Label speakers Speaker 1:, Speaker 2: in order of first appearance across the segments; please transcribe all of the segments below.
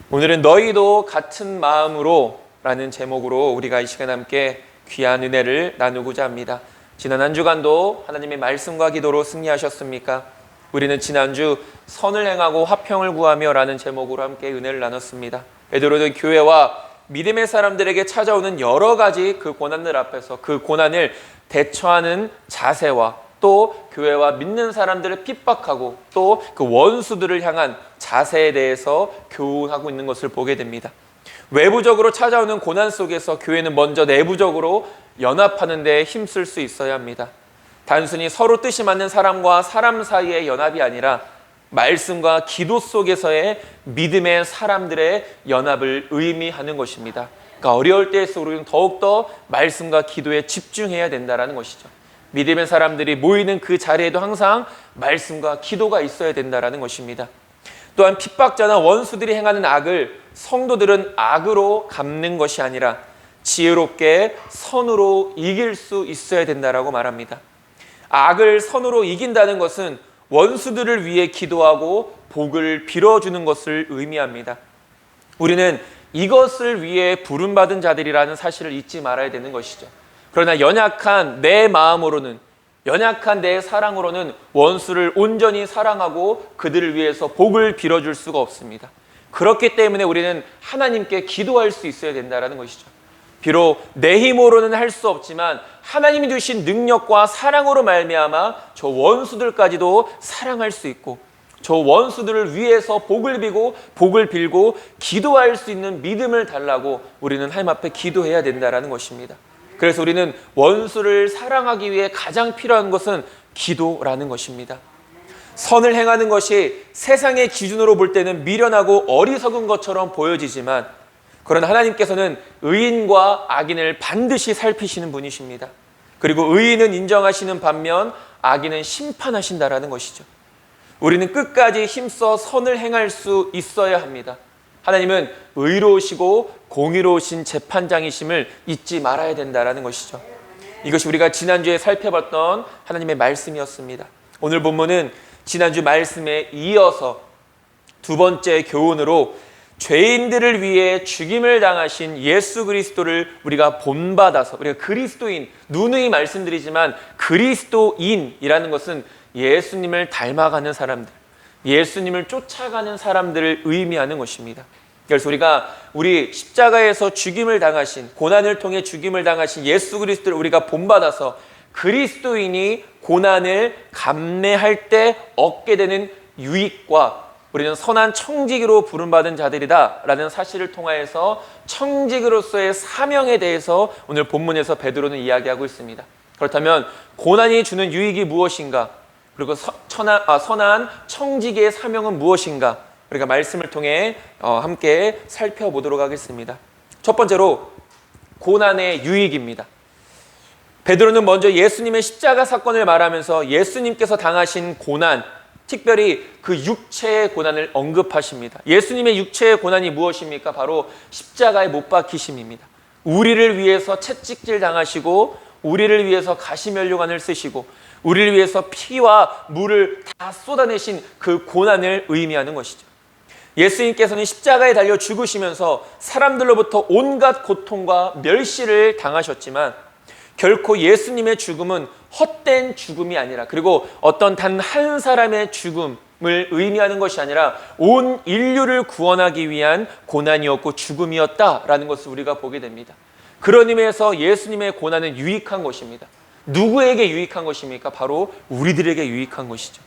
Speaker 1: 오늘은 너희도 같은 마음으로 라는 제목으로 우리가 이 시간 함께 귀한 은혜를 나누고자 합니다. 지난 한 주간도 하나님의 말씀과 기도로 승리하셨습니까? 우리는 지난주 선을 행하고 화평을 구하며 라는 제목으로 함께 은혜를 나눴습니다. 베드로는 교회와 믿음의 사람들에게 찾아오는 여러 가지 그 고난들 앞에서 그 고난을 대처하는 자세와 또 교회와 믿는 사람들을 핍박하고 또 그 원수들을 향한 자세에 대해서 교훈하고 있는 것을 보게 됩니다. 외부적으로 찾아오는 고난 속에서 교회는 먼저 내부적으로 연합하는 데 힘쓸 수 있어야 합니다. 단순히 서로 뜻이 맞는 사람과 사람 사이의 연합이 아니라 말씀과 기도 속에서의 믿음의 사람들의 연합을 의미하는 것입니다. 그러니까 어려울 때일수록 우리는 더욱더 말씀과 기도에 집중해야 된다는 것이죠. 믿음의 사람들이 모이는 그 자리에도 항상 말씀과 기도가 있어야 된다는 것입니다. 또한 핍박자나 원수들이 행하는 악을 성도들은 악으로 갚는 것이 아니라 지혜롭게 선으로 이길 수 있어야 된다고 말합니다. 악을 선으로 이긴다는 것은 원수들을 위해 기도하고 복을 빌어주는 것을 의미합니다. 우리는 이것을 위해 부름받은 자들이라는 사실을 잊지 말아야 되는 것이죠. 그러나 연약한 내 마음으로는, 연약한 내 사랑으로는 원수를 온전히 사랑하고 그들을 위해서 복을 빌어줄 수가 없습니다. 그렇기 때문에 우리는 하나님께 기도할 수 있어야 된다는 것이죠. 비록 내 힘으로는 할 수 없지만 하나님이 주신 능력과 사랑으로 말미암아 저 원수들까지도 사랑할 수 있고 저 원수들을 위해서 복을 빌고 기도할 수 있는 믿음을 달라고 우리는 하나님 앞에 기도해야 된다는 것입니다. 그래서 우리는 원수를 사랑하기 위해 가장 필요한 것은 기도라는 것입니다. 선을 행하는 것이 세상의 기준으로 볼 때는 미련하고 어리석은 것처럼 보여지지만 그러나 하나님께서는 의인과 악인을 반드시 살피시는 분이십니다. 그리고 의인은 인정하시는 반면 악인은 심판하신다라는 것이죠. 우리는 끝까지 힘써 선을 행할 수 있어야 합니다. 하나님은 의로우시고 공의로우신 재판장이심을 잊지 말아야 된다는 것이죠. 이것이 우리가 지난주에 살펴봤던 하나님의 말씀이었습니다. 오늘 본문은 지난주 말씀에 이어서 두 번째 교훈으로 죄인들을 위해 죽임을 당하신 예수 그리스도를 우리가 본받아서, 우리가 그리스도인, 누누이 말씀드리지만 그리스도인이라는 것은 예수님을 닮아가는 사람들, 예수님을 쫓아가는 사람들을 의미하는 것입니다. 그래서 우리 십자가에서 죽임을 당하신, 고난을 통해 죽임을 당하신 예수 그리스도를 우리가 본받아서 그리스도인이 고난을 감내할 때 얻게 되는 유익과 우리는 선한 청지기로 부름받은 자들이다라는 사실을 통하여서 청지기로서의 사명에 대해서 오늘 본문에서 베드로는 이야기하고 있습니다. 그렇다면 고난이 주는 유익이 무엇인가? 그리고 선한 청지기의 사명은 무엇인가? 우리가 말씀을 통해 함께 살펴보도록 하겠습니다. 첫 번째로 고난의 유익입니다. 베드로는 먼저 예수님의 십자가 사건을 말하면서 예수님께서 당하신 고난, 특별히 그 육체의 고난을 언급하십니다. 예수님의 육체의 고난이 무엇입니까? 바로 십자가에 못 박히심입니다. 우리를 위해서 채찍질 당하시고 우리를 위해서 가시면류관을 쓰시고 우리를 위해서 피와 물을 다 쏟아내신 그 고난을 의미하는 것이죠. 예수님께서는 십자가에 달려 죽으시면서 사람들로부터 온갖 고통과 멸시를 당하셨지만 결코 예수님의 죽음은 헛된 죽음이 아니라, 그리고 어떤 단 한 사람의 죽음을 의미하는 것이 아니라 온 인류를 구원하기 위한 고난이었고 죽음이었다라는 것을 우리가 보게 됩니다. 그런 의미에서 예수님의 고난은 유익한 것입니다. 누구에게 유익한 것입니까? 바로 우리들에게 유익한 것이죠.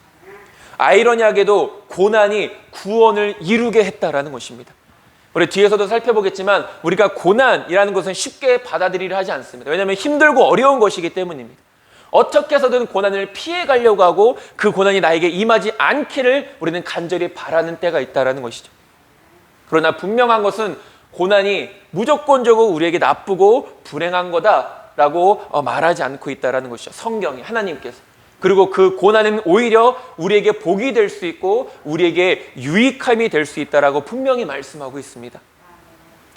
Speaker 1: 아이러니하게도 고난이 구원을 이루게 했다라는 것입니다. 우리 뒤에서도 살펴보겠지만 우리가 고난이라는 것은 쉽게 받아들이려 하지 않습니다. 왜냐하면 힘들고 어려운 것이기 때문입니다. 어떻게 해서든 고난을 피해가려고 하고 그 고난이 나에게 임하지 않기를 우리는 간절히 바라는 때가 있다는 것이죠. 그러나 분명한 것은 고난이 무조건적으로 우리에게 나쁘고 불행한 거다라고 말하지 않고 있다는 것이죠. 성경이, 하나님께서. 그리고 그 고난은 오히려 우리에게 복이 될 수 있고 우리에게 유익함이 될 수 있다라고 분명히 말씀하고 있습니다.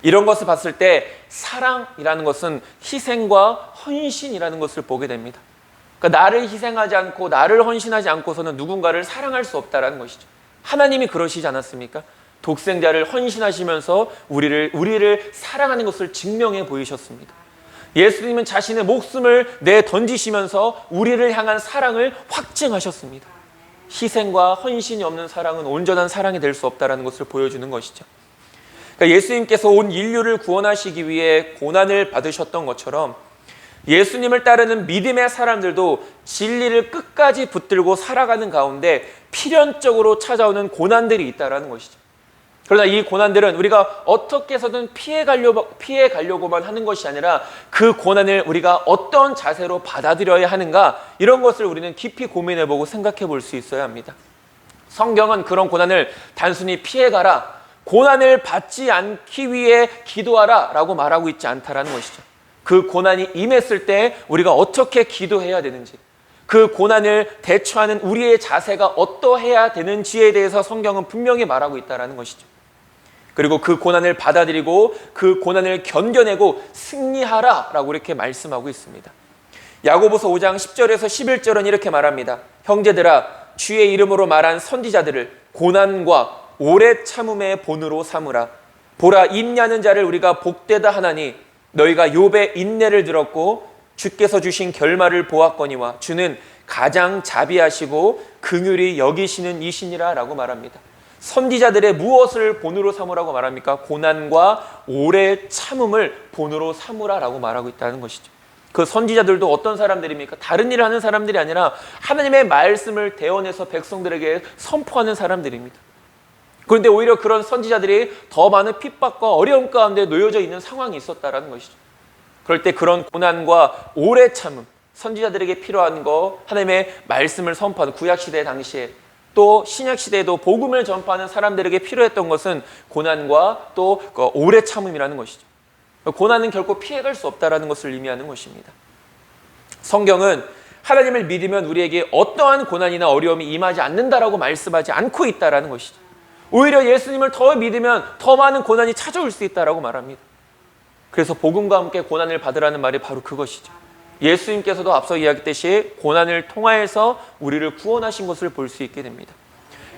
Speaker 1: 이런 것을 봤을 때 사랑이라는 것은 희생과 헌신이라는 것을 보게 됩니다. 그러니까 나를 희생하지 않고 나를 헌신하지 않고서는 누군가를 사랑할 수 없다는 것이죠. 하나님이 그러시지 않았습니까? 독생자를 헌신하시면서 우리를 사랑하는 것을 증명해 보이셨습니다. 예수님은 자신의 목숨을 내던지시면서 우리를 향한 사랑을 확증하셨습니다. 희생과 헌신이 없는 사랑은 온전한 사랑이 될 수 없다는 것을 보여주는 것이죠. 그러니까 예수님께서 온 인류를 구원하시기 위해 고난을 받으셨던 것처럼 예수님을 따르는 믿음의 사람들도 진리를 끝까지 붙들고 살아가는 가운데 필연적으로 찾아오는 고난들이 있다는 것이죠. 그러나 이 고난들은 우리가 어떻게 해서든 피해 가려고만 하는 것이 아니라 그 고난을 우리가 어떤 자세로 받아들여야 하는가, 이런 것을 우리는 깊이 고민해보고 생각해 볼 수 있어야 합니다. 성경은 그런 고난을 단순히 피해가라, 고난을 받지 않기 위해 기도하라 라고 말하고 있지 않다라는 것이죠. 그 고난이 임했을 때 우리가 어떻게 기도해야 되는지, 그 고난을 대처하는 우리의 자세가 어떠해야 되는지에 대해서 성경은 분명히 말하고 있다는 것이죠. 그리고 그 고난을 받아들이고 그 고난을 견뎌내고 승리하라 라고 이렇게 말씀하고 있습니다. 야고보서 5장 10절에서 11절은 이렇게 말합니다. 형제들아, 주의 이름으로 말한 선지자들을 고난과 오래 참음의 본으로 삼으라. 보라, 인내하는 자를 우리가 복되다 하나니 너희가 욥의 인내를 들었고 주께서 주신 결말을 보았거니와 주는 가장 자비하시고 긍휼히 여기시는 이시니라 라고 말합니다. 선지자들의 무엇을 본으로 삼으라고 말합니까? 고난과 오래 참음을 본으로 삼으라 라고 말하고 있다는 것이죠. 그 선지자들도 어떤 사람들입니까? 다른 일을 하는 사람들이 아니라 하나님의 말씀을 대언해서 백성들에게 선포하는 사람들입니다. 그런데 오히려 그런 선지자들이 더 많은 핍박과 어려움 가운데 놓여져 있는 상황이 있었다는 것이죠. 그럴 때 그런 고난과 오래 참음, 선지자들에게 필요한 거, 하나님의 말씀을 선포하는 구약시대 당시에 또 신약시대에도 복음을 전파하는 사람들에게 필요했던 것은 고난과 또 오래 참음이라는 것이죠. 고난은 결코 피해갈 수 없다는 것을 의미하는 것입니다. 성경은 하나님을 믿으면 우리에게 어떠한 고난이나 어려움이 임하지 않는다라고 말씀하지 않고 있다는 것이죠. 오히려 예수님을 더 믿으면 더 많은 고난이 찾아올 수 있다라고 말합니다. 그래서 복음과 함께 고난을 받으라는 말이 바로 그것이죠. 예수님께서도 앞서 이야기했듯이 고난을 통하여서 우리를 구원하신 것을 볼 수 있게 됩니다.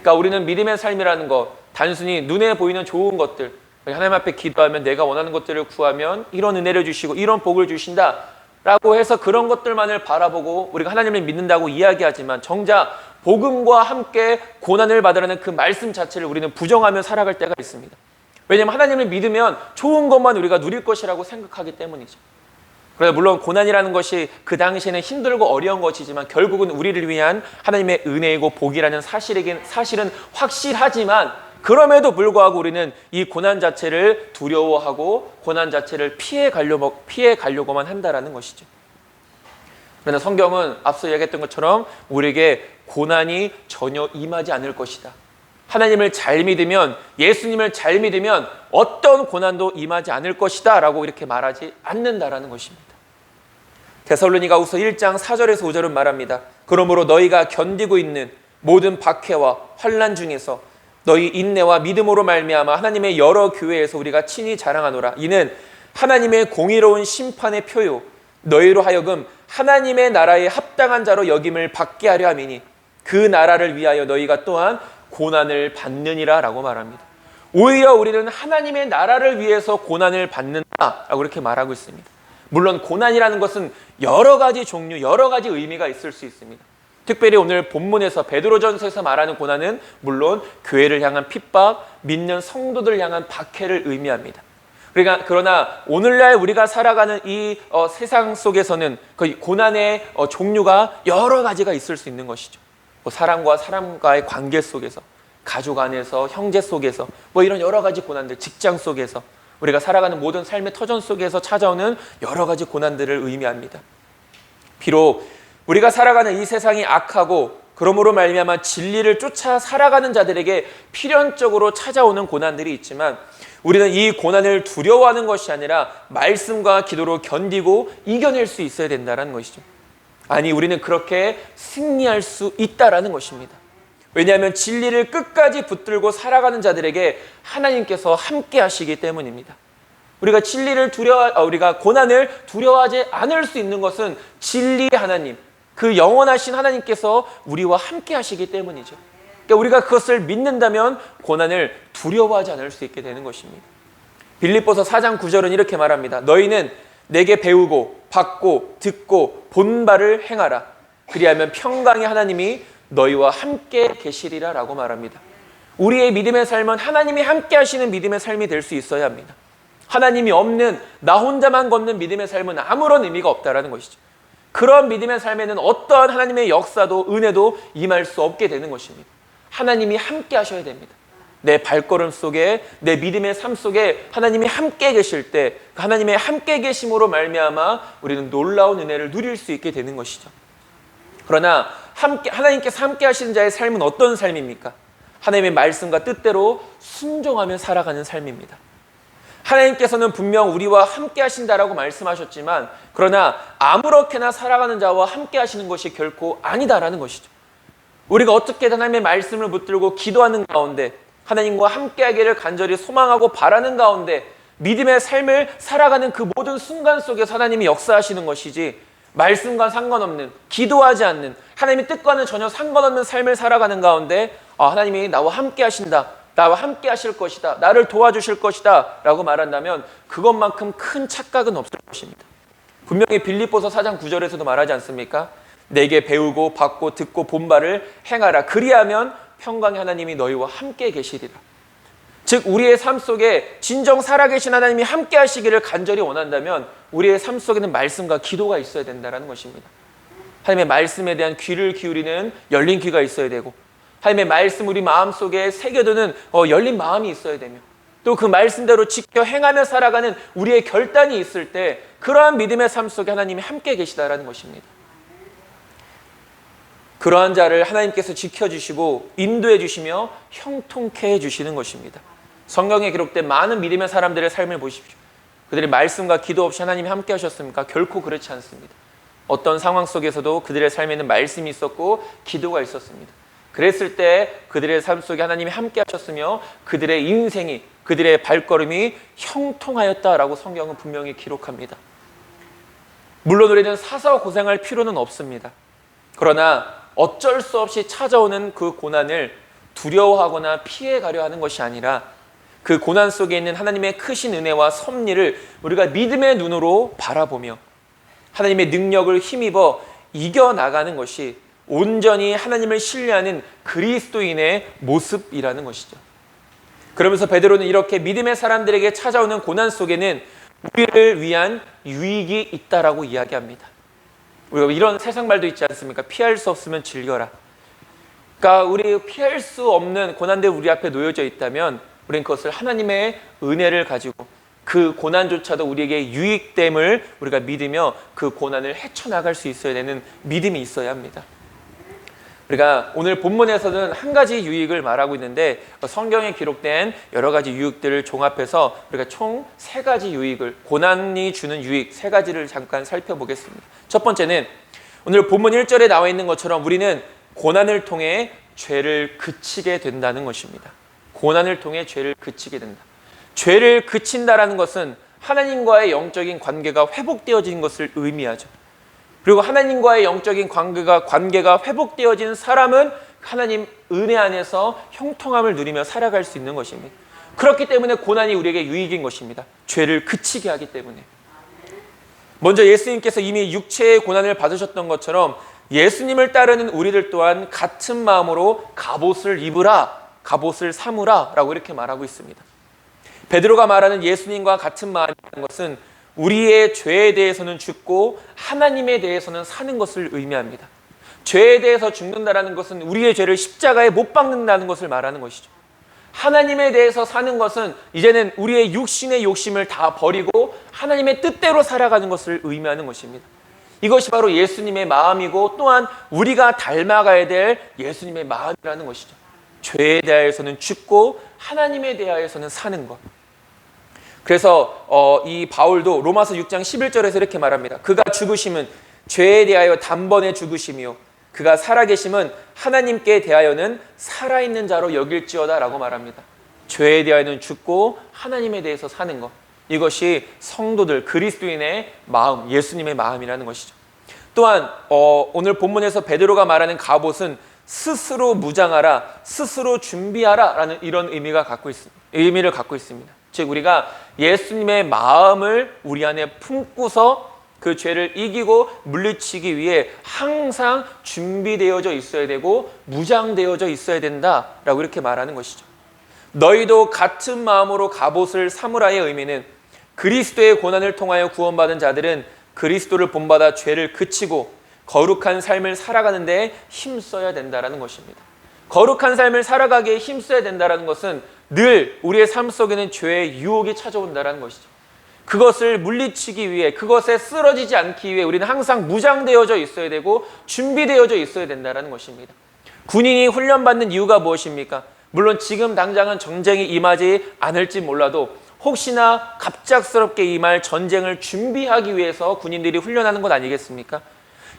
Speaker 1: 그러니까 우리는 믿음의 삶이라는 것, 단순히 눈에 보이는 좋은 것들, 하나님 앞에 기도하면 내가 원하는 것들을 구하면 이런 은혜를 주시고 이런 복을 주신다 라고 해서 그런 것들만을 바라보고 우리가 하나님을 믿는다고 이야기하지만 정작 복음과 함께 고난을 받으라는 그 말씀 자체를 우리는 부정하며 살아갈 때가 있습니다. 왜냐하면 하나님을 믿으면 좋은 것만 우리가 누릴 것이라고 생각하기 때문이죠. 그래서 물론 고난이라는 것이 그 당시에는 힘들고 어려운 것이지만 결국은 우리를 위한 하나님의 은혜이고 복이라는 사실은 확실하지만 그럼에도 불구하고 우리는 이 고난 자체를 두려워하고 고난 자체를 피해 가려고만 한다라는 것이죠. 그러나 성경은 앞서 이야기했던 것처럼 우리에게 고난이 전혀 임하지 않을 것이다. 하나님을 잘 믿으면, 예수님을 잘 믿으면 어떤 고난도 임하지 않을 것이다 라고 이렇게 말하지 않는다라는 것입니다. 데살로니가후서 1장 4절에서 5절은 말합니다. 그러므로 너희가 견디고 있는 모든 박해와 환난 중에서 너희 인내와 믿음으로 말미암아 하나님의 여러 교회에서 우리가 친히 자랑하노라. 이는 하나님의 공의로운 심판의 표요 너희로 하여금 하나님의 나라에 합당한 자로 여김을 받게 하려 함이니 그 나라를 위하여 너희가 또한 고난을 받느니라 라고 말합니다. 오히려 우리는 하나님의 나라를 위해서 고난을 받는다 라고 이렇게 말하고 있습니다. 물론 고난이라는 것은 여러 가지 종류, 여러 가지 의미가 있을 수 있습니다. 특별히 오늘 본문에서 베드로전서에서 말하는 고난은 물론 교회를 향한 핍박, 믿는 성도들 향한 박해를 의미합니다. 그러나 오늘날 우리가 살아가는 이 세상 속에서는 그 고난의 종류가 여러 가지가 있을 수 있는 것이죠. 사람과 사람과의 관계 속에서, 가족 안에서, 형제 속에서, 이런 여러 가지 고난들, 직장 속에서, 우리가 살아가는 모든 삶의 터전 속에서 찾아오는 여러 가지 고난들을 의미합니다. 비록 우리가 살아가는 이 세상이 악하고 그러므로 말미암아 진리를 쫓아 살아가는 자들에게 필연적으로 찾아오는 고난들이 있지만 우리는 이 고난을 두려워하는 것이 아니라 말씀과 기도로 견디고 이겨낼 수 있어야 된다는 것이죠. 아니, 우리는 그렇게 승리할 수 있다라는 것입니다. 왜냐하면 진리를 끝까지 붙들고 살아가는 자들에게 하나님께서 함께 하시기 때문입니다. 우리가 고난을 두려워하지 않을 수 있는 것은 진리의 하나님, 그 영원하신 하나님께서 우리와 함께 하시기 때문이죠. 그러니까 우리가 그것을 믿는다면 고난을 두려워하지 않을 수 있게 되는 것입니다. 빌립보서 4장 9절은 이렇게 말합니다. 너희는 내게 배우고 받고 듣고 본 바를 행하라. 그리하면 평강의 하나님이 너희와 함께 계시리라 라고 말합니다. 우리의 믿음의 삶은 하나님이 함께 하시는 믿음의 삶이 될 수 있어야 합니다. 하나님이 없는 나 혼자만 걷는 믿음의 삶은 아무런 의미가 없다라는 것이죠. 그런 믿음의 삶에는 어떠한 하나님의 역사도 은혜도 임할 수 없게 되는 것입니다. 하나님이 함께 하셔야 됩니다. 내 발걸음 속에 내 믿음의 삶 속에 하나님이 함께 계실 때 하나님의 함께 계심으로 말미암아 우리는 놀라운 은혜를 누릴 수 있게 되는 것이죠. 그러나 하나님께서 함께 하시는 자의 삶은 어떤 삶입니까? 하나님의 말씀과 뜻대로 순종하며 살아가는 삶입니다. 하나님께서는 분명 우리와 함께 하신다라고 말씀하셨지만 그러나 아무렇게나 살아가는 자와 함께 하시는 것이 결코 아니다라는 것이죠. 우리가 어떻게든 하나님의 말씀을 붙들고 기도하는 가운데 하나님과 함께하기를 간절히 소망하고 바라는 가운데 믿음의 삶을 살아가는 그 모든 순간 속에서 하나님이 역사하시는 것이지 말씀과 상관없는 기도하지 않는 하나님의 뜻과는 전혀 상관없는 삶을 살아가는 가운데 하나님이 나와 함께 하신다, 나와 함께 하실 것이다, 나를 도와주실 것이다 라고 말한다면 그것만큼 큰 착각은 없을 것입니다. 분명히 빌립보서 4장 9절에서도 말하지 않습니까? 내게 배우고 받고 듣고 본 바를 행하라. 그리하면 평강의 하나님이 너희와 함께 계시리라. 즉 우리의 삶 속에 진정 살아계신 하나님이 함께 하시기를 간절히 원한다면 우리의 삶 속에는 말씀과 기도가 있어야 된다는 것입니다. 하나님의 말씀에 대한 귀를 기울이는 열린 귀가 있어야 되고 하나님의 말씀 우리 마음속에 새겨두는 열린 마음이 있어야 되며 또 그 말씀대로 지켜 행하며 살아가는 우리의 결단이 있을 때 그러한 믿음의 삶 속에 하나님이 함께 계시다라는 것입니다. 그러한 자를 하나님께서 지켜주시고 인도해 주시며 형통케 해주시는 것입니다. 성경에 기록된 많은 믿음의 사람들의 삶을 보십시오. 그들이 말씀과 기도 없이 하나님이 함께 하셨습니까? 결코 그렇지 않습니다. 어떤 상황 속에서도 그들의 삶에는 말씀이 있었고 기도가 있었습니다. 그랬을 때 그들의 삶 속에 하나님이 함께 하셨으며 그들의 인생이 그들의 발걸음이 형통하였다라고 성경은 분명히 기록합니다. 물론 우리는 사서 고생할 필요는 없습니다. 그러나 어쩔 수 없이 찾아오는 그 고난을 두려워하거나 피해가려 하는 것이 아니라 그 고난 속에 있는 하나님의 크신 은혜와 섭리를 우리가 믿음의 눈으로 바라보며 하나님의 능력을 힘입어 이겨나가는 것이 온전히 하나님을 신뢰하는 그리스도인의 모습이라는 것이죠. 그러면서 베드로는 이렇게 믿음의 사람들에게 찾아오는 고난 속에는 우리를 위한 유익이 있다라고 이야기합니다. 우리가 이런 세상 말도 있지 않습니까? 피할 수 없으면 즐겨라. 그러니까 우리 피할 수 없는 고난들이 우리 앞에 놓여져 있다면 우리는 그것을 하나님의 은혜를 가지고 그 고난조차도 우리에게 유익됨을 우리가 믿으며 그 고난을 헤쳐나갈 수 있어야 되는 믿음이 있어야 합니다. 우리가 오늘 본문에서는 한 가지 유익을 말하고 있는데 성경에 기록된 여러 가지 유익들을 종합해서 우리가 총 3가지 유익을 고난이 주는 유익 3가지를 잠깐 살펴보겠습니다. 첫 번째는 오늘 본문 1절에 나와 있는 것처럼 우리는 고난을 통해 죄를 그치게 된다는 것입니다. 고난을 통해 죄를 그치게 된다. 죄를 그친다라는 것은 하나님과의 영적인 관계가 회복되어진 것을 의미하죠. 그리고 하나님과의 영적인 관계가 회복되어진 사람은 하나님 은혜 안에서 형통함을 누리며 살아갈 수 있는 것입니다. 그렇기 때문에 고난이 우리에게 유익인 것입니다. 죄를 그치게 하기 때문에. 먼저 예수님께서 이미 육체의 고난을 받으셨던 것처럼 예수님을 따르는 우리들 또한 같은 마음으로 갑옷을 입으라, 갑옷을 삼으라 라고 이렇게 말하고 있습니다. 베드로가 말하는 예수님과 같은 마음이라는 것은 우리의 죄에 대해서는 죽고 하나님에 대해서는 사는 것을 의미합니다. 죄에 대해서 죽는다는 것은 우리의 죄를 십자가에 못 박는다는 것을 말하는 것이죠. 하나님에 대해서 사는 것은 이제는 우리의 육신의 욕심을 다 버리고 하나님의 뜻대로 살아가는 것을 의미하는 것입니다. 이것이 바로 예수님의 마음이고 또한 우리가 닮아가야 될 예수님의 마음이라는 것이죠. 죄에 대하여서는 죽고 하나님에 대하여서는 사는 것. 그래서 이 바울도 로마서 6장 11절에서 이렇게 말합니다. 그가 죽으심은 죄에 대하여 단번에 죽으심이요 그가 살아계심은 하나님께 대하여는 살아있는 자로 여길지어다 라고 말합니다. 죄에 대하여는 죽고 하나님에 대해서 사는 것, 이것이 성도들 그리스도인의 마음, 예수님의 마음이라는 것이죠. 또한 오늘 본문에서 베드로가 말하는 갑옷은 스스로 무장하라, 스스로 준비하라 라는 이런 의미를 갖고 있습니다. 즉 우리가 예수님의 마음을 우리 안에 품고서 그 죄를 이기고 물리치기 위해 항상 준비되어져 있어야 되고 무장되어져 있어야 된다라고 이렇게 말하는 것이죠. 너희도 같은 마음으로 갑옷을 사무라의 의미는 그리스도의 고난을 통하여 구원받은 자들은 그리스도를 본받아 죄를 그치고 거룩한 삶을 살아가는 데 힘써야 된다라는 것입니다. 거룩한 삶을 살아가기에 힘써야 된다라는 것은 늘 우리의 삶 속에는 죄의 유혹이 찾아온다라는 것이죠. 그것을 물리치기 위해, 그것에 쓰러지지 않기 위해 우리는 항상 무장되어져 있어야 되고 준비되어져 있어야 된다는 것입니다. 군인이 훈련받는 이유가 무엇입니까? 물론 지금 당장은 전쟁이 임하지 않을지 몰라도 혹시나 갑작스럽게 임할 전쟁을 준비하기 위해서 군인들이 훈련하는 것 아니겠습니까?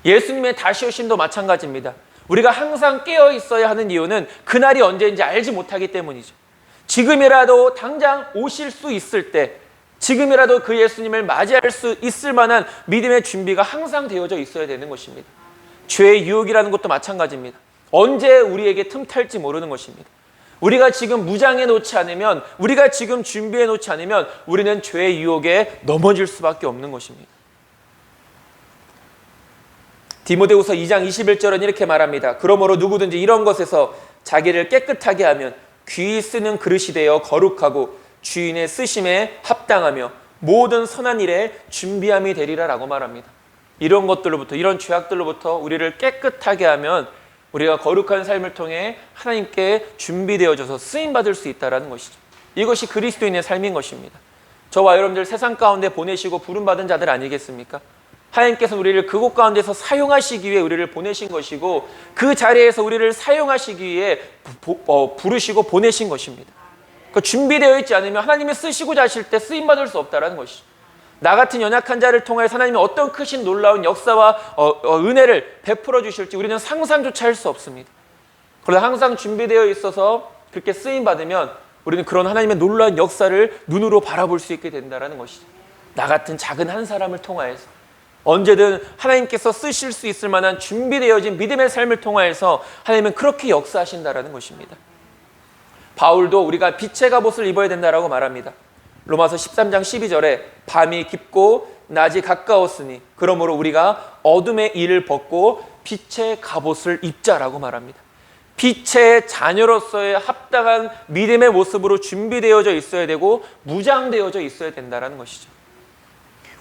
Speaker 1: 예수님의 다시 오심도 마찬가지입니다. 우리가 항상 깨어 있어야 하는 이유는 그날이 언제인지 알지 못하기 때문이죠. 지금이라도 당장 오실 수 있을 때, 지금이라도 그 예수님을 맞이할 수 있을 만한 믿음의 준비가 항상 되어져 있어야 되는 것입니다. 죄의 유혹이라는 것도 마찬가지입니다. 언제 우리에게 틈탈지 모르는 것입니다. 우리가 지금 무장해 놓지 않으면, 우리가 지금 준비해 놓지 않으면 우리는 죄의 유혹에 넘어질 수밖에 없는 것입니다. 디모데후서 2장 21절은 이렇게 말합니다. 그러므로 누구든지 이런 것에서 자기를 깨끗하게 하면 귀히 쓰는 그릇이 되어 거룩하고 주인의 쓰심에 합당하며 모든 선한 일에 준비함이 되리라 라고 말합니다. 이런 것들로부터, 이런 죄악들로부터 우리를 깨끗하게 하면 우리가 거룩한 삶을 통해 하나님께 준비되어져서 쓰임받을 수 있다는 것이죠. 이것이 그리스도인의 삶인 것입니다. 저와 여러분들 세상 가운데 보내시고 부름받은 자들 아니겠습니까? 하나님께서 우리를 그곳 가운데서 사용하시기 위해 우리를 보내신 것이고 그 자리에서 우리를 사용하시기 위해 부르시고 보내신 것입니다. 준비되어 있지 않으면 하나님이 쓰시고자 하실 때 쓰임받을 수 없다는 것이죠. 나 같은 연약한 자를 통해 하나님이 어떤 크신 놀라운 역사와 은혜를 베풀어 주실지 우리는 상상조차 할 수 없습니다. 그러나 항상 준비되어 있어서 그렇게 쓰임받으면 우리는 그런 하나님의 놀라운 역사를 눈으로 바라볼 수 있게 된다는 것이죠. 나 같은 작은 한 사람을 통하여서 언제든 하나님께서 쓰실 수 있을 만한 준비되어진 믿음의 삶을 통하여서 하나님은 그렇게 역사하신다는 것입니다. 바울도 우리가 빛의 갑옷을 입어야 된다라고 말합니다. 로마서 13장 12절에 밤이 깊고 낮이 가까웠으니 그러므로 우리가 어둠의 일을 벗고 빛의 갑옷을 입자라고 말합니다. 빛의 자녀로서의 합당한 믿음의 모습으로 준비되어져 있어야 되고 무장되어져 있어야 된다는 것이죠.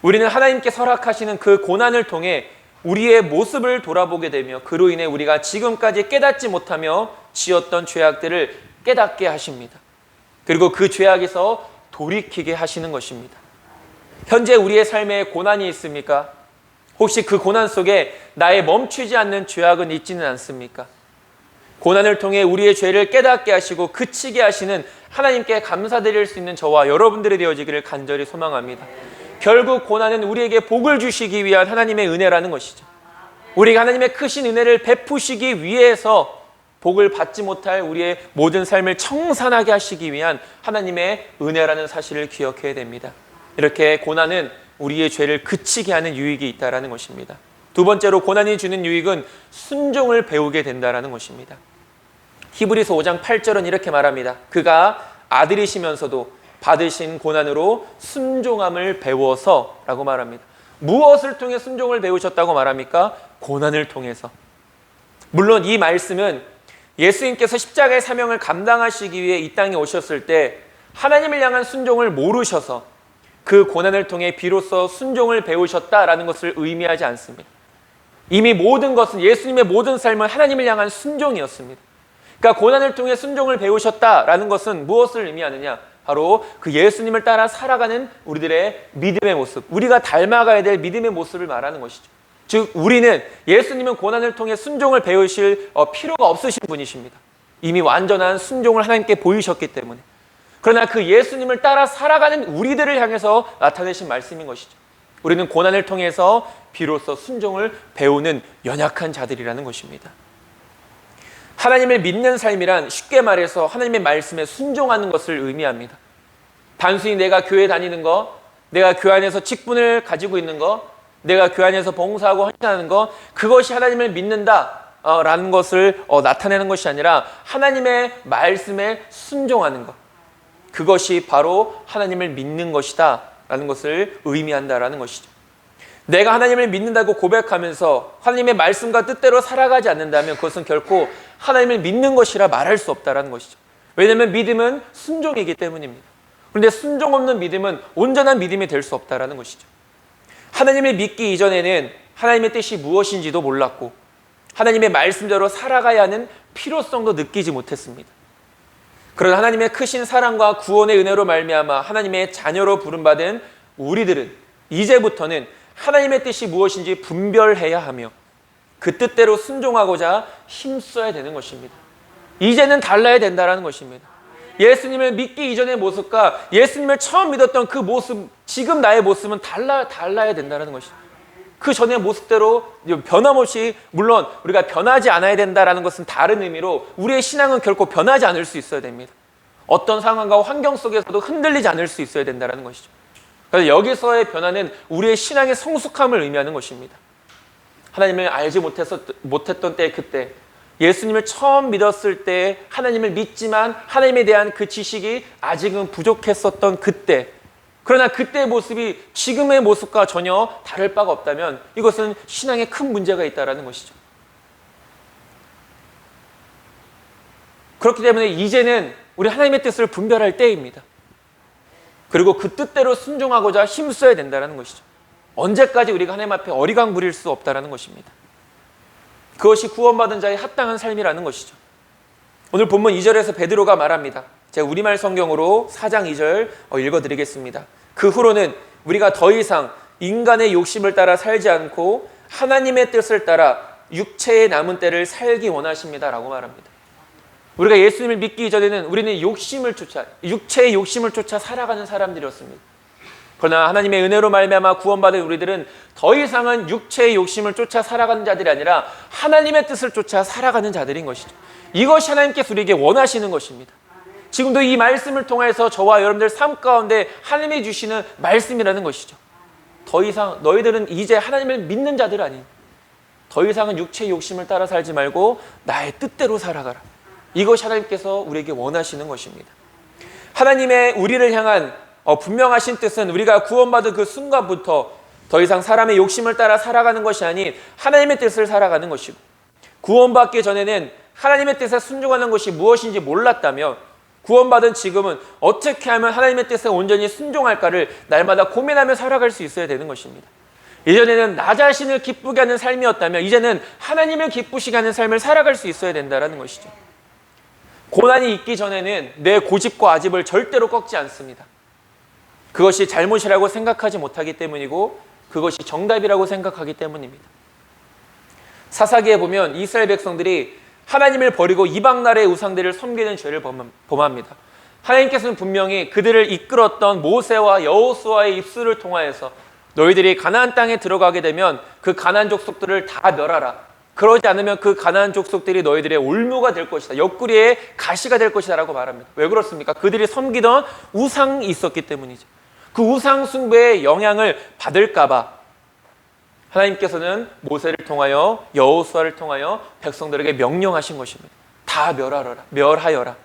Speaker 1: 우리는 하나님께 허락하시는 그 고난을 통해 우리의 모습을 돌아보게 되며 그로 인해 우리가 지금까지 깨닫지 못하며 지었던 죄악들을 깨닫게 하십니다. 그리고 그 죄악에서 돌이키게 하시는 것입니다. 현재 우리의 삶에 고난이 있습니까? 혹시 그 고난 속에 나의 멈추지 않는 죄악은 있지는 않습니까? 고난을 통해 우리의 죄를 깨닫게 하시고 그치게 하시는 하나님께 감사드릴 수 있는 저와 여러분들이 되어지기를 간절히 소망합니다. 결국 고난은 우리에게 복을 주시기 위한 하나님의 은혜라는 것이죠. 우리가 하나님의 크신 은혜를 베푸시기 위해서 복을 받지 못할 우리의 모든 삶을 청산하게 하시기 위한 하나님의 은혜라는 사실을 기억해야 됩니다. 이렇게 고난은 우리의 죄를 그치게 하는 유익이 있다는 것입니다. 두 번째로 고난이 주는 유익은 순종을 배우게 된다는 것입니다. 히브리서 5장 8절은 이렇게 말합니다. 그가 아들이시면서도 받으신 고난으로 순종함을 배워서 라고 말합니다. 무엇을 통해 순종을 배우셨다고 말합니까? 고난을 통해서. 물론 이 말씀은 예수님께서 십자가의 사명을 감당하시기 위해 이 땅에 오셨을 때 하나님을 향한 순종을 모르셔서 그 고난을 통해 비로소 순종을 배우셨다라는 것을 의미하지 않습니다. 이미 모든 것은 예수님의 모든 삶은 하나님을 향한 순종이었습니다. 그러니까 고난을 통해 순종을 배우셨다라는 것은 무엇을 의미하느냐? 바로 그 예수님을 따라 살아가는 우리들의 믿음의 모습, 우리가 닮아가야 될 믿음의 모습을 말하는 것이죠. 즉 우리는 예수님은 고난을 통해 순종을 배우실 필요가 없으신 분이십니다. 이미 완전한 순종을 하나님께 보이셨기 때문에. 그러나 그 예수님을 따라 살아가는 우리들을 향해서 나타내신 말씀인 것이죠. 우리는 고난을 통해서 비로소 순종을 배우는 연약한 자들이라는 것입니다. 하나님을 믿는 삶이란 쉽게 말해서 하나님의 말씀에 순종하는 것을 의미합니다. 단순히 내가 교회 다니는 거, 내가 교회 안에서 직분을 가지고 있는 거, 내가 교회 안에서 봉사하고 헌신하는 거, 그것이 하나님을 믿는다 라는 것을 나타내는 것이 아니라 하나님의 말씀에 순종하는 것, 그것이 바로 하나님을 믿는 것이다 라는 것을 의미한다라는 것이죠. 내가 하나님을 믿는다고 고백하면서 하나님의 말씀과 뜻대로 살아가지 않는다면 그것은 결코 하나님을 믿는 것이라 말할 수 없다라는 것이죠. 왜냐하면 믿음은 순종이기 때문입니다. 그런데 순종 없는 믿음은 온전한 믿음이 될 수 없다라는 것이죠. 하나님을 믿기 이전에는 하나님의 뜻이 무엇인지도 몰랐고 하나님의 말씀대로 살아가야 하는 필요성도 느끼지 못했습니다. 그러나 하나님의 크신 사랑과 구원의 은혜로 말미암아 하나님의 자녀로 부름받은 우리들은 이제부터는 하나님의 뜻이 무엇인지 분별해야 하며 그 뜻대로 순종하고자 힘써야 되는 것입니다. 이제는 달라야 된다는 것입니다. 예수님을 믿기 이전의 모습과 예수님을 처음 믿었던 그 모습, 지금 나의 모습은 달라야 된다는 것이죠. 그 전의 모습대로 변함없이, 물론 우리가 변하지 않아야 된다는 것은 다른 의미로 우리의 신앙은 결코 변하지 않을 수 있어야 됩니다. 어떤 상황과 환경 속에서도 흔들리지 않을 수 있어야 된다는 것이죠. 그래서 여기서의 변화는 우리의 신앙의 성숙함을 의미하는 것입니다. 하나님을 알지 못했던 때, 그때 예수님을 처음 믿었을 때 하나님을 믿지만 하나님에 대한 그 지식이 아직은 부족했었던 그때, 그러나 그때의 모습이 지금의 모습과 전혀 다를 바가 없다면 이것은 신앙에 큰 문제가 있다는 것이죠. 그렇기 때문에 이제는 우리 하나님의 뜻을 분별할 때입니다. 그리고 그 뜻대로 순종하고자 힘써야 된다는 것이죠. 언제까지 우리가 하나님 앞에 어리광 부릴 수 없다는 것입니다. 그것이 구원받은 자의 합당한 삶이라는 것이죠. 오늘 본문 2절에서 베드로가 말합니다. 제가 우리말 성경으로 4장 2절 읽어드리겠습니다. 그 후로는 우리가 더 이상 인간의 욕심을 따라 살지 않고 하나님의 뜻을 따라 육체의 남은 때를 살기 원하십니다 라고 말합니다. 우리가 예수님을 믿기 전에는 우리는 육체의 욕심을 쫓아 살아가는 사람들이었습니다. 그러나 하나님의 은혜로 말미암아 구원받은 우리들은 더 이상은 육체의 욕심을 쫓아 살아가는 자들이 아니라 하나님의 뜻을 쫓아 살아가는 자들인 것이죠. 이것이 하나님께서 우리에게 원하시는 것입니다. 지금도 이 말씀을 통해서 저와 여러분들 삶 가운데 하나님이 주시는 말씀이라는 것이죠. 더 이상 너희들은 이제 하나님을 믿는 자들 아닌, 더 이상은 육체의 욕심을 따라 살지 말고 나의 뜻대로 살아가라. 이것이 하나님께서 우리에게 원하시는 것입니다. 하나님의 우리를 향한 분명하신 뜻은 우리가 구원받은 그 순간부터 더 이상 사람의 욕심을 따라 살아가는 것이 아닌 하나님의 뜻을 살아가는 것이고, 구원받기 전에는 하나님의 뜻에 순종하는 것이 무엇인지 몰랐다면 구원받은 지금은 어떻게 하면 하나님의 뜻에 온전히 순종할까를 날마다 고민하며 살아갈 수 있어야 되는 것입니다. 예전에는 나 자신을 기쁘게 하는 삶이었다면 이제는 하나님을 기쁘시게 하는 삶을 살아갈 수 있어야 된다는 것이죠. 고난이 있기 전에는 내 고집과 아집을 절대로 꺾지 않습니다. 그것이 잘못이라고 생각하지 못하기 때문이고 그것이 정답이라고 생각하기 때문입니다. 사사기에 보면 이스라엘 백성들이 하나님을 버리고 이방 나라의 우상들을 섬기는 죄를 범합니다. 하나님께서는 분명히 그들을 이끌었던 모세와 여호수아의 입술을 통하여서 너희들이 가나안 땅에 들어가게 되면 그 가나안 족속들을 다 멸하라. 그러지 않으면 그 가나안 족속들이 너희들의 올무가 될 것이다. 옆구리에 가시가 될 것이다 라고 말합니다. 왜 그렇습니까? 그들이 섬기던 우상이 있었기 때문이죠. 그 우상 숭배의 영향을 받을까 봐 하나님께서는 모세를 통하여 여호수아를 통하여 백성들에게 명령하신 것입니다. 다 멸하여라.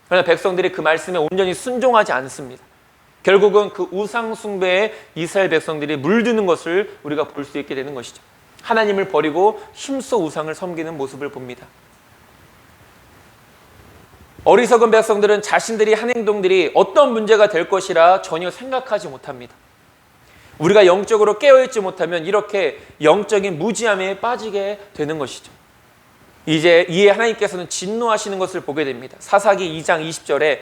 Speaker 1: 그러나 백성들이 그 말씀에 온전히 순종하지 않습니다. 결국은 그 우상 숭배에 이스라엘 백성들이 물드는 것을 우리가 볼 수 있게 되는 것이죠. 하나님을 버리고 힘써 우상을 섬기는 모습을 봅니다. 어리석은 백성들은 자신들이 한 행동들이 어떤 문제가 될 것이라 전혀 생각하지 못합니다. 우리가 영적으로 깨어있지 못하면 이렇게 영적인 무지함에 빠지게 되는 것이죠. 이제 이에 하나님께서는 진노하시는 것을 보게 됩니다. 사사기 2장 20절에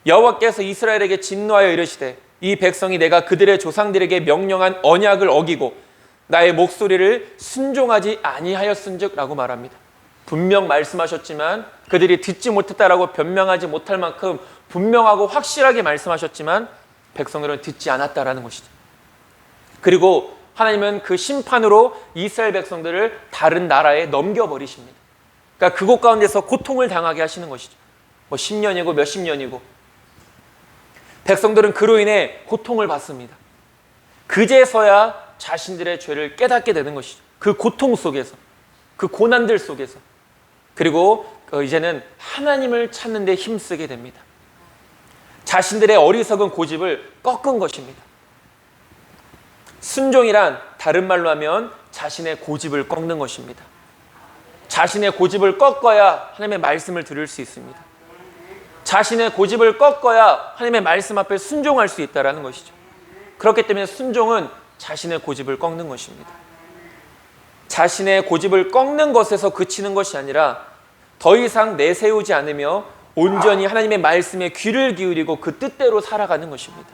Speaker 1: 여호와께서 이스라엘에게 진노하여 이르시되 이 백성이 내가 그들의 조상들에게 명령한 언약을 어기고 나의 목소리를 순종하지 아니하였은즉 라고 말합니다. 분명 말씀하셨지만 그들이 듣지 못했다라고 변명하지 못할 만큼 분명하고 확실하게 말씀하셨지만 백성들은 듣지 않았다라는 것이죠. 그리고 하나님은 그 심판으로 이스라엘 백성들을 다른 나라에 넘겨버리십니다. 그러니까 그곳 가운데서 고통을 당하게 하시는 것이죠. 10년이고 몇십 년이고 백성들은 그로 인해 고통을 받습니다. 그제서야 자신들의 죄를 깨닫게 되는 것이죠. 그 고통 속에서. 그 고난들 속에서. 그리고 이제는 하나님을 찾는 데 힘쓰게 됩니다. 자신들의 어리석은 고집을 꺾은 것입니다. 순종이란 다른 말로 하면 자신의 고집을 꺾는 것입니다. 자신의 고집을 꺾어야 하나님의 말씀을 들을 수 있습니다. 자신의 고집을 꺾어야 하나님의 말씀 앞에 순종할 수 있다는 것이죠. 그렇기 때문에 순종은 자신의 고집을 꺾는 것입니다. 자신의 고집을 꺾는 것에서 그치는 것이 아니라 더 이상 내세우지 않으며 온전히 하나님의 말씀에 귀를 기울이고 그 뜻대로 살아가는 것입니다.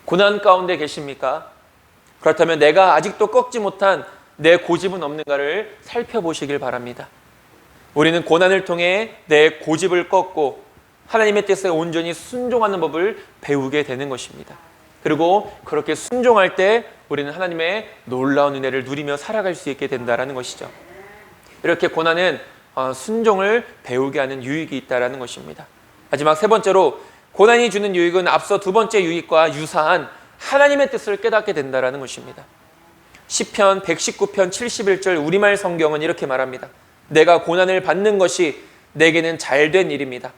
Speaker 1: 고난 가운데 계십니까? 그렇다면 내가 아직도 꺾지 못한 내 고집은 없는가를 살펴보시길 바랍니다. 우리는 고난을 통해 내 고집을 꺾고 하나님의 뜻에 온전히 순종하는 법을 배우게 되는 것입니다. 그리고 그렇게 순종할 때 우리는 하나님의 놀라운 은혜를 누리며 살아갈 수 있게 된다는 것이죠. 이렇게 고난은 순종을 배우게 하는 유익이 있다는 것입니다. 마지막 세 번째로 고난이 주는 유익은 앞서 두 번째 유익과 유사한 하나님의 뜻을 깨닫게 된다는 것입니다. 시편 119편 71절 우리말 성경은 이렇게 말합니다. 내가 고난을 받는 것이 내게는 잘된 일입니다.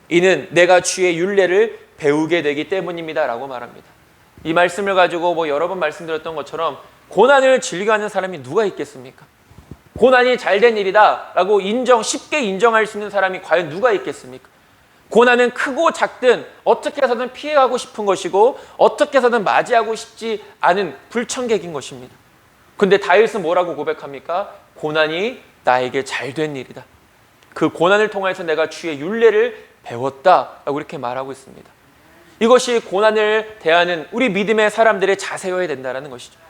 Speaker 1: 이는 내가 주의 율례를 배우게 되기 때문입니다 라고 말합니다. 이 말씀을 가지고 여러 번 말씀드렸던 것처럼 고난을 즐겨하는 사람이 누가 있겠습니까? 고난이 잘된 일이다 라고 쉽게 인정할 수 있는 사람이 과연 누가 있겠습니까? 고난은 크고 작든 어떻게 해서든 피해가고 싶은 것이고 어떻게 해서든 맞이하고 싶지 않은 불청객인 것입니다. 근데 다윗은 뭐라고 고백합니까? 고난이 나에게 잘된 일이다. 그 고난을 통해서 내가 주의 율례를 배웠다라고 이렇게 말하고 있습니다. 이것이 고난을 대하는 우리 믿음의 사람들의 자세여야 된다는 것이죠.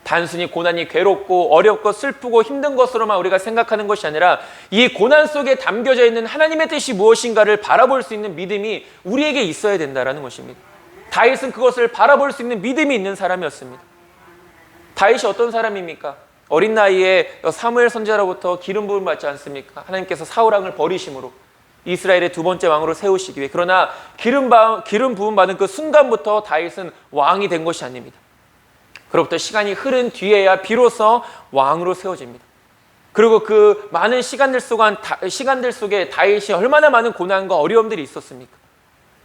Speaker 1: 단순히 고난이 괴롭고 어렵고 슬프고 힘든 것으로만 우리가 생각하는 것이 아니라 이 고난 속에 담겨져 있는 하나님의 뜻이 무엇인가를 바라볼 수 있는 믿음이 우리에게 있어야 된다는 것입니다. 다윗은 그것을 바라볼 수 있는 믿음이 있는 사람이었습니다. 다윗이 어떤 사람입니까? 어린 나이에 사무엘 선지자로부터 기름 부음 받지 않습니까? 하나님께서 사울 왕을 버리심으로 이스라엘의 두 번째 왕으로 세우시기 위해. 그러나 기름 부음 받은 그 순간부터 다윗은 왕이 된 것이 아닙니다. 그로부터 시간이 흐른 뒤에야 비로소 왕으로 세워집니다. 그리고 그 많은 시간들 속에 다윗이 얼마나 많은 고난과 어려움들이 있었습니까?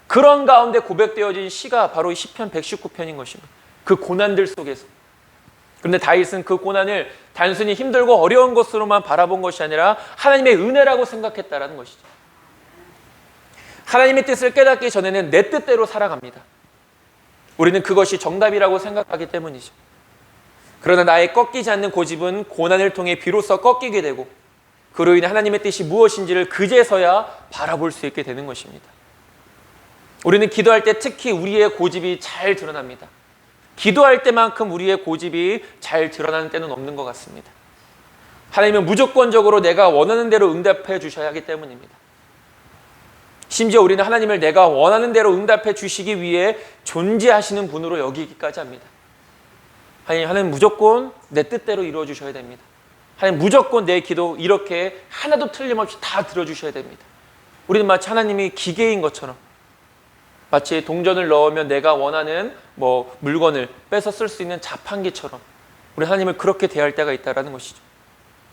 Speaker 1: 그런 가운데 고백되어진 시가 바로 시편 119편인 것입니다. 그 고난들 속에서. 그런데 다윗은 그 고난을 단순히 힘들고 어려운 것으로만 바라본 것이 아니라 하나님의 은혜라고 생각했다는 것이죠. 하나님의 뜻을 깨닫기 전에는 내 뜻대로 살아갑니다. 우리는 그것이 정답이라고 생각하기 때문이죠. 그러나 나의 꺾이지 않는 고집은 고난을 통해 비로소 꺾이게 되고 그로 인해 하나님의 뜻이 무엇인지를 그제서야 바라볼 수 있게 되는 것입니다. 우리는 기도할 때 특히 우리의 고집이 잘 드러납니다. 기도할 때만큼 우리의 고집이 잘 드러나는 때는 없는 것 같습니다. 하나님은 무조건적으로 내가 원하는 대로 응답해 주셔야 하기 때문입니다. 심지어 우리는 하나님을 내가 원하는 대로 응답해 주시기 위해 존재하시는 분으로 여기기까지 합니다. 하나님 무조건 내 뜻대로 이루어 주셔야 됩니다. 하나님 무조건 내 기도 이렇게 하나도 틀림없이 다 들어주셔야 됩니다. 우리는 마치 하나님이 기계인 것처럼, 마치 동전을 넣으면 내가 원하는 물건을 빼서 쓸 수 있는 자판기처럼 우리 하나님을 그렇게 대할 때가 있다는 것이죠.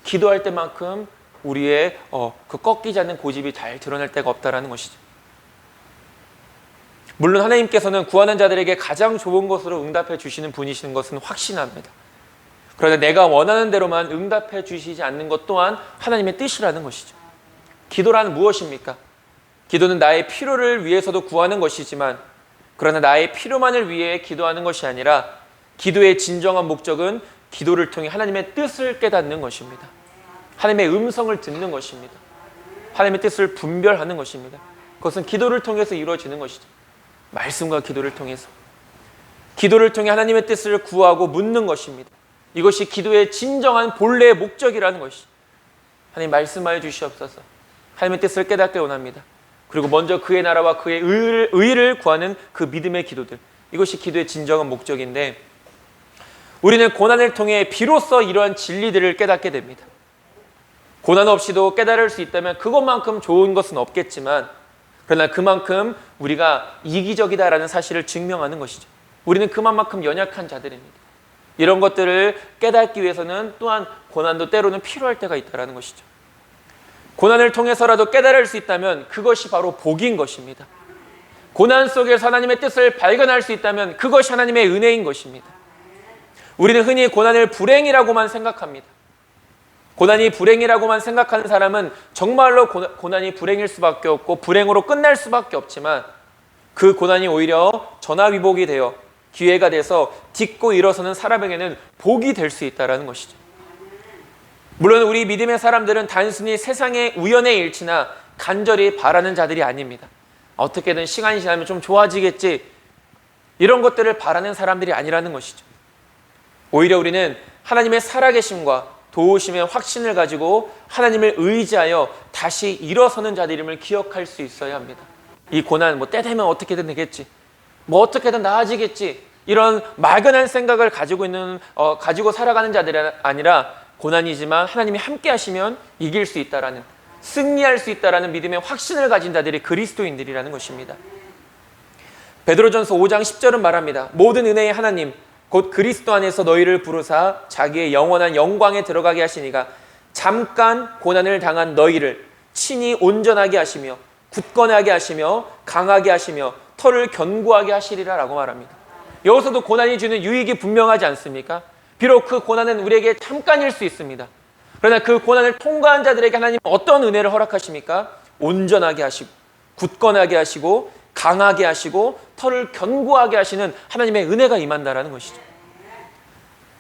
Speaker 1: 기도할 때만큼 우리의 그 꺾이지 않는 고집이 잘 드러날 때가 없다는 것이죠. 물론 하나님께서는 구하는 자들에게 가장 좋은 것으로 응답해 주시는 분이시는 것은 확신합니다. 그러나 내가 원하는 대로만 응답해 주시지 않는 것 또한 하나님의 뜻이라는 것이죠. 기도란 무엇입니까? 기도는 나의 필요를 위해서도 구하는 것이지만 그러나 나의 필요만을 위해 기도하는 것이 아니라 기도의 진정한 목적은 기도를 통해 하나님의 뜻을 깨닫는 것입니다. 하나님의 음성을 듣는 것입니다. 하나님의 뜻을 분별하는 것입니다. 그것은 기도를 통해서 이루어지는 것이죠. 말씀과 기도를 통해서. 기도를 통해 하나님의 뜻을 구하고 묻는 것입니다. 이것이 기도의 진정한 본래의 목적이라는 것이죠. 하나님 말씀하여 주시옵소서. 하나님의 뜻을 깨닫게 원합니다. 그리고 먼저 그의 나라와 그의 의를 구하는 그 믿음의 기도들. 이것이 기도의 진정한 목적인데 우리는 고난을 통해 비로소 이러한 진리들을 깨닫게 됩니다. 고난 없이도 깨달을 수 있다면 그것만큼 좋은 것은 없겠지만 그러나 그만큼 우리가 이기적이다라는 사실을 증명하는 것이죠. 우리는 그만큼 연약한 자들입니다. 이런 것들을 깨닫기 위해서는 또한 고난도 때로는 필요할 때가 있다는 것이죠. 고난을 통해서라도 깨달을 수 있다면 그것이 바로 복인 것입니다. 고난 속에서 하나님의 뜻을 발견할 수 있다면 그것이 하나님의 은혜인 것입니다. 우리는 흔히 고난을 불행이라고만 생각합니다. 고난이 불행이라고만 생각하는 사람은 정말로 고난이 불행일 수밖에 없고 불행으로 끝날 수밖에 없지만, 그 고난이 오히려 전화위복이 되어 기회가 돼서 딛고 일어서는 사람에게는 복이 될 수 있다는 것이죠. 물론 우리 믿음의 사람들은 단순히 세상의 우연의 일치나 간절히 바라는 자들이 아닙니다. 어떻게든 시간이 지나면 좀 좋아지겠지, 이런 것들을 바라는 사람들이 아니라는 것이죠. 오히려 우리는 하나님의 살아계심과 도우심의 확신을 가지고 하나님을 의지하여 다시 일어서는 자들임을 기억할 수 있어야 합니다. 이 고난 때 되면 어떻게든 되겠지, 어떻게든 나아지겠지, 이런 막연한 생각을 가지고 살아가는 자들이 아니라, 고난이지만 하나님이 함께 하시면 이길 수 있다라는, 승리할 수 있다라는 믿음의 확신을 가진 자들이 그리스도인들이라는 것입니다. 베드로전서 5장 10절은 말합니다. 모든 은혜의 하나님 곧 그리스도 안에서 너희를 부르사 자기의 영원한 영광에 들어가게 하시니가 잠깐 고난을 당한 너희를 친히 온전하게 하시며 굳건하게 하시며 강하게 하시며 터를 견고하게 하시리라 라고 말합니다. 여기서도 고난이 주는 유익이 분명하지 않습니까? 비록 그 고난은 우리에게 잠깐일 수 있습니다. 그러나 그 고난을 통과한 자들에게 하나님은 어떤 은혜를 허락하십니까? 온전하게 하시고 굳건하게 하시고 강하게 하시고 터를 견고하게 하시는 하나님의 은혜가 임한다라는 것이죠.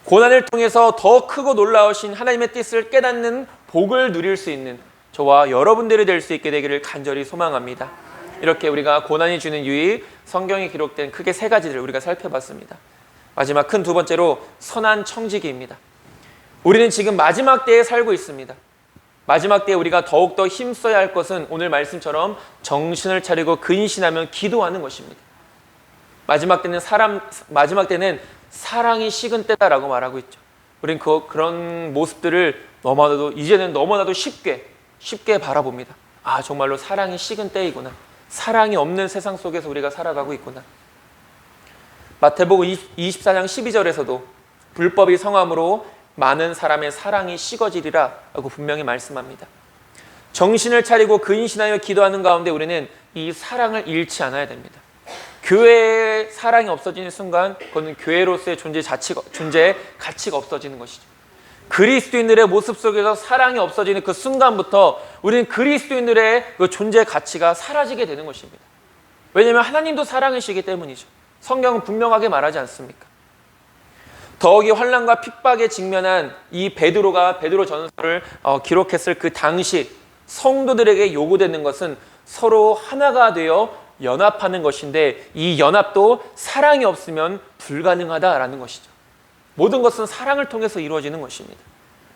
Speaker 1: 고난을 통해서 더 크고 놀라우신 하나님의 뜻을 깨닫는 복을 누릴 수 있는 저와 여러분들이 될 수 있게 되기를 간절히 소망합니다. 이렇게 우리가 고난이 주는 유익, 성경에 기록된 크게 세 가지를 우리가 살펴봤습니다. 마지막 큰 두 번째로 선한 청지기입니다. 우리는 지금 마지막 때에 살고 있습니다. 마지막 때에 우리가 더욱더 힘써야 할 것은 오늘 말씀처럼 정신을 차리고 근신하며 기도하는 것입니다. 마지막 때는 사랑이 식은 때다라고 말하고 있죠. 우리는 그런 모습들을 이제는 너무나도 쉽게 바라봅니다. 아, 정말로 사랑이 식은 때이구나. 사랑이 없는 세상 속에서 우리가 살아가고 있구나. 마태복음 24장 12절에서도 불법이 성함으로 많은 사람의 사랑이 식어지리라 라고 분명히 말씀합니다. 정신을 차리고 근신하여 기도하는 가운데 우리는 이 사랑을 잃지 않아야 됩니다. 교회의 사랑이 없어지는 순간 그건 교회로서의 존재 가치가 없어지는 것이죠. 그리스도인들의 모습 속에서 사랑이 없어지는 그 순간부터 우리는 그리스도인들의 그 존재 가치가 사라지게 되는 것입니다. 왜냐하면 하나님도 사랑이시기 때문이죠. 성경은 분명하게 말하지 않습니까? 더욱이 환난과 핍박에 직면한 이 베드로 전서를 기록했을 그 당시 성도들에게 요구되는 것은 서로 하나가 되어 연합하는 것인데, 이 연합도 사랑이 없으면 불가능하다라는 것이죠. 모든 것은 사랑을 통해서 이루어지는 것입니다.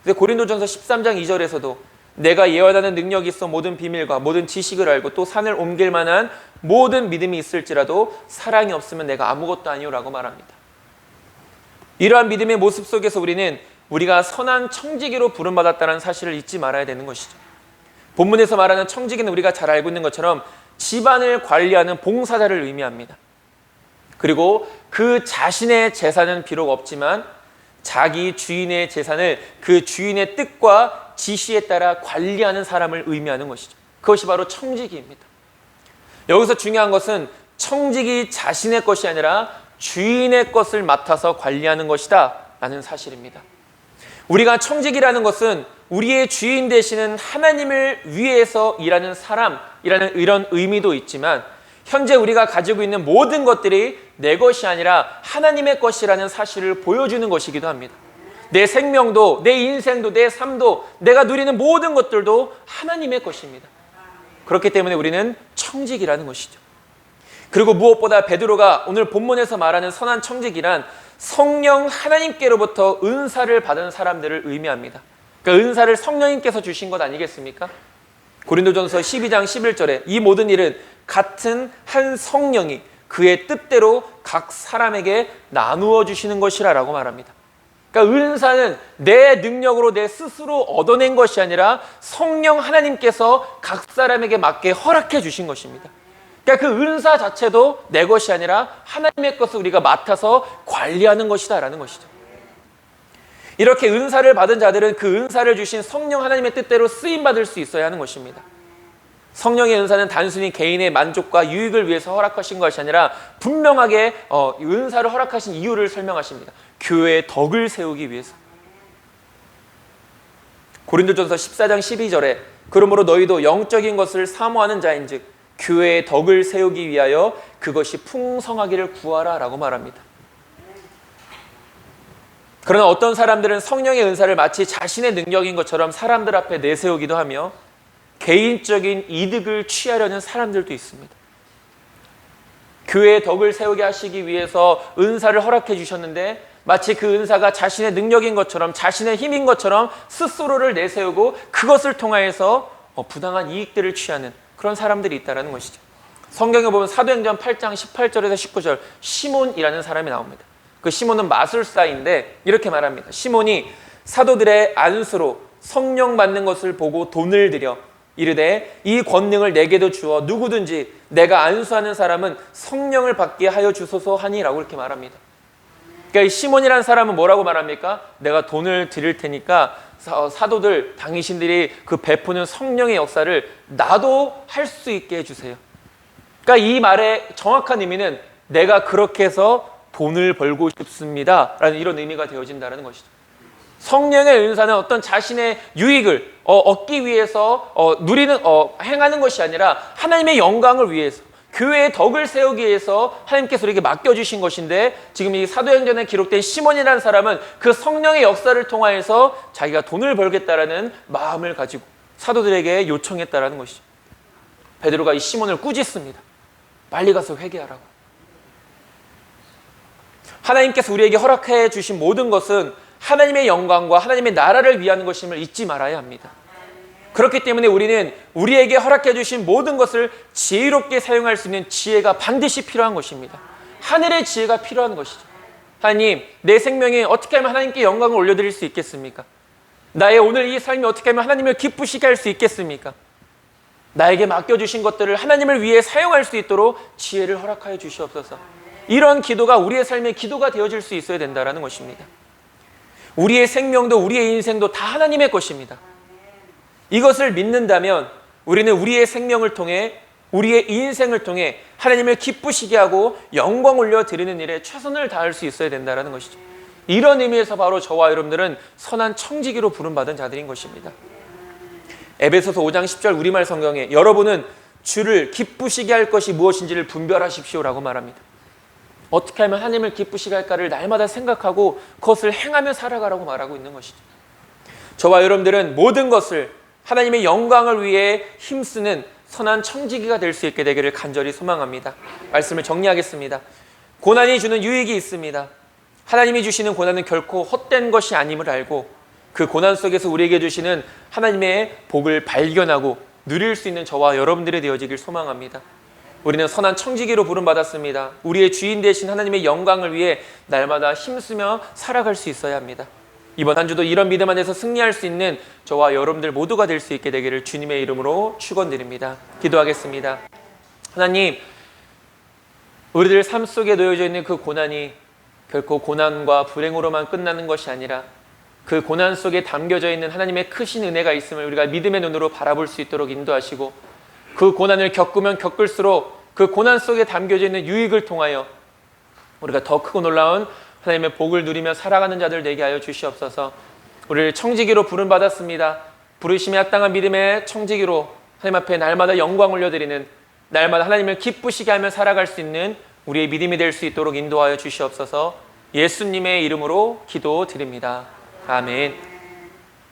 Speaker 1: 근데 고린도전서 13장 2절에서도 내가 예언하는 능력이 있어 모든 비밀과 모든 지식을 알고 또 산을 옮길 만한 모든 믿음이 있을지라도 사랑이 없으면 내가 아무것도 아니오라고 말합니다. 이러한 믿음의 모습 속에서 우리가 선한 청지기로 부름받았다는 사실을 잊지 말아야 되는 것이죠. 본문에서 말하는 청지기는 우리가 잘 알고 있는 것처럼 집안을 관리하는 봉사자를 의미합니다. 그리고 그 자신의 재산은 비록 없지만 자기 주인의 재산을 그 주인의 뜻과 지시에 따라 관리하는 사람을 의미하는 것이죠. 그것이 바로 청지기입니다. 여기서 중요한 것은 청지기 자신의 것이 아니라 주인의 것을 맡아서 관리하는 것이다 라는 사실입니다. 우리가 청지기라는 것은 우리의 주인 되시는 하나님을 위해서 일하는 사람이라는 이런 의미도 있지만, 현재 우리가 가지고 있는 모든 것들이 내 것이 아니라 하나님의 것이라는 사실을 보여주는 것이기도 합니다. 내 생명도, 내 인생도, 내 삶도, 내가 누리는 모든 것들도 하나님의 것입니다. 그렇기 때문에 우리는 청지기라는 것이죠. 그리고 무엇보다 베드로가 오늘 본문에서 말하는 선한 청지기란 성령 하나님께로부터 은사를 받은 사람들을 의미합니다. 그러니까 은사를 성령님께서 주신 것 아니겠습니까? 고린도전서 12장 11절에 이 모든 일은 같은 한 성령이 그의 뜻대로 각 사람에게 나누어 주시는 것이라고 말합니다. 그러니까 은사는 내 능력으로 내 스스로 얻어낸 것이 아니라 성령 하나님께서 각 사람에게 맞게 허락해 주신 것입니다. 그러니까 그 은사 자체도 내 것이 아니라 하나님의 것을 우리가 맡아서 관리하는 것이다라는 것이죠. 이렇게 은사를 받은 자들은 그 은사를 주신 성령 하나님의 뜻대로 쓰임받을 수 있어야 하는 것입니다. 성령의 은사는 단순히 개인의 만족과 유익을 위해서 허락하신 것이 아니라 분명하게 은사를 허락하신 이유를 설명하십니다. 교회의 덕을 세우기 위해서. 고린도전서 14장 12절에 그러므로 너희도 영적인 것을 사모하는 자인즉 교회의 덕을 세우기 위하여 그것이 풍성하기를 구하라 라고 말합니다. 그러나 어떤 사람들은 성령의 은사를 마치 자신의 능력인 것처럼 사람들 앞에 내세우기도 하며 개인적인 이득을 취하려는 사람들도 있습니다. 교회의 덕을 세우게 하시기 위해서 은사를 허락해 주셨는데 마치 그 은사가 자신의 능력인 것처럼 자신의 힘인 것처럼 스스로를 내세우고 그것을 통하여서 부당한 이익들을 취하는 그런 사람들이 있다는 것이죠. 성경에 보면 사도행전 8장 18절에서 19절 시몬이라는 사람이 나옵니다. 그 시몬은 마술사인데 이렇게 말합니다. 시몬이 사도들의 안수로 성령 받는 것을 보고 돈을 들여 이르되 이 권능을 내게도 주어 누구든지 내가 안수하는 사람은 성령을 받게 하여 주소서 하니라고 이렇게 말합니다. 그러니까 이 시몬이라는 사람은 뭐라고 말합니까? 내가 돈을 드릴 테니까 사도들 당신들이 그 베푸는 성령의 역사를 나도 할 수 있게 해주세요. 그러니까 이 말의 정확한 의미는 내가 그렇게 해서 돈을 벌고 싶습니다 라는 이런 의미가 되어진다는 것이죠. 성령의 은사는 어떤 자신의 유익을 얻기 위해서 행하는 것이 아니라 하나님의 영광을 위해서 교회의 덕을 세우기 위해서 하나님께서 우리에게 맡겨주신 것인데 지금 이 사도행전에 기록된 시몬이라는 사람은 그 성령의 역사를 통하여서 자기가 돈을 벌겠다라는 마음을 가지고 사도들에게 요청했다라는 것이죠. 베드로가 이 시몬을 꾸짖습니다. 빨리 가서 회개하라고. 하나님께서 우리에게 허락해 주신 모든 것은 하나님의 영광과 하나님의 나라를 위한 것임을 잊지 말아야 합니다. 그렇기 때문에 우리는 우리에게 허락해 주신 모든 것을 지혜롭게 사용할 수 있는 지혜가 반드시 필요한 것입니다. 하늘의 지혜가 필요한 것이죠. 하나님, 내 생명에 어떻게 하면 하나님께 영광을 올려드릴 수 있겠습니까? 나의 오늘 이 삶이 어떻게 하면 하나님을 기쁘시게 할 수 있겠습니까? 나에게 맡겨주신 것들을 하나님을 위해 사용할 수 있도록 지혜를 허락하여 주시옵소서. 이런 기도가 우리의 삶의 기도가 되어질 수 있어야 된다는 것입니다. 우리의 생명도 우리의 인생도 다 하나님의 것입니다. 이것을 믿는다면 우리는 우리의 생명을 통해 우리의 인생을 통해 하나님을 기쁘시게 하고 영광 올려드리는 일에 최선을 다할 수 있어야 된다는 것이죠. 이런 의미에서 바로 저와 여러분들은 선한 청지기로 부름받은 자들인 것입니다. 에베소서 5장 10절 우리말 성경에 여러분은 주를 기쁘시게 할 것이 무엇인지를 분별하십시오라고 말합니다. 어떻게 하면 하나님을 기쁘시게 할까를 날마다 생각하고 그것을 행하며 살아가라고 말하고 있는 것이죠. 저와 여러분들은 모든 것을 하나님의 영광을 위해 힘쓰는 선한 청지기가 될 수 있게 되기를 간절히 소망합니다. 말씀을 정리하겠습니다. 고난이 주는 유익이 있습니다. 하나님이 주시는 고난은 결코 헛된 것이 아님을 알고 그 고난 속에서 우리에게 주시는 하나님의 복을 발견하고 누릴 수 있는 저와 여러분들이 되어지길 소망합니다. 우리는 선한 청지기로 부름받았습니다. 우리의 주인 되신 하나님의 영광을 위해 날마다 힘쓰며 살아갈 수 있어야 합니다. 이번 한 주도 이런 믿음 안에서 승리할 수 있는 저와 여러분들 모두가 될 수 있게 되기를 주님의 이름으로 축원드립니다. 기도하겠습니다. 하나님, 우리들 삶 속에 놓여져 있는 그 고난이 결코 고난과 불행으로만 끝나는 것이 아니라 그 고난 속에 담겨져 있는 하나님의 크신 은혜가 있음을 우리가 믿음의 눈으로 바라볼 수 있도록 인도하시고 그 고난을 겪으면 겪을수록 그 고난 속에 담겨져 있는 유익을 통하여 우리가 더 크고 놀라운 하나님의 복을 누리며 살아가는 자들 되게 하여 주시옵소서. 우리를 청지기로 부름받았습니다. 부르심에 합당한 믿음의 청지기로 하나님 앞에 날마다 영광 올려드리는 날마다 하나님을 기쁘시게 하며 살아갈 수 있는 우리의 믿음이 될 수 있도록 인도하여 주시옵소서. 예수님의 이름으로 기도드립니다. 아멘.